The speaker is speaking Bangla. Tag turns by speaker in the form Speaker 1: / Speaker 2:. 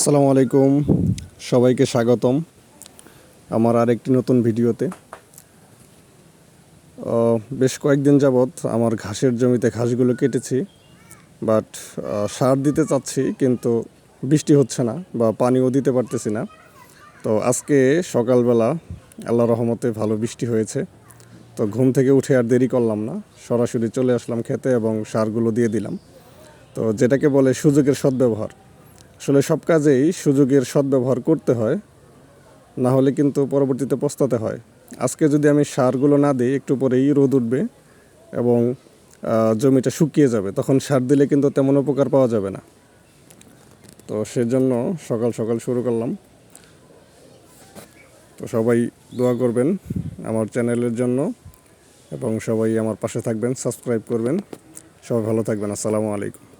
Speaker 1: আসসালামু আলাইকুম, সবাইকে স্বাগতম আমার আরেকটি নতুন ভিডিওতে। বেশ কয়েকদিন যাবৎ আমার ঘাসের জমিতে ঘাসগুলো কেটেছি, বাট সার দিতে চাচ্ছি কিন্তু বৃষ্টি হচ্ছে না বা পানিও দিতে পারতেছি না। তো আজকে সকালবেলা আল্লাহর রহমতে ভালো বৃষ্টি হয়েছে, তো ঘুম থেকে উঠে আর দেরি করলাম না, সরাসরি চলে আসলাম খেতে এবং সারগুলো দিয়ে দিলাম। তো যেটাকে বলে সুযোগের সদ্ব্যবহার, আসলে সব কাজেই সুযোগের সদ্ব্যবহার করতে হয়, না হলে কিন্তু পরবর্তীতে পস্তাতে হয়। আজকে যদি আমি সারগুলো না দিই, একটু পরেই রোদ উঠবে এবং জমিটা শুকিয়ে যাবে, তখন সার দিলে কিন্তু তেমন উপকার পাওয়া যাবে না। তো সেজন্য সকাল সকাল শুরু করলাম। তো সবাই দোয়া করবেন আমার চ্যানেলের জন্য এবং সবাই আমার পাশে থাকবেন, সাবস্ক্রাইব করবেন। সবাই ভালো থাকবেন। আসসালামু আলাইকুম।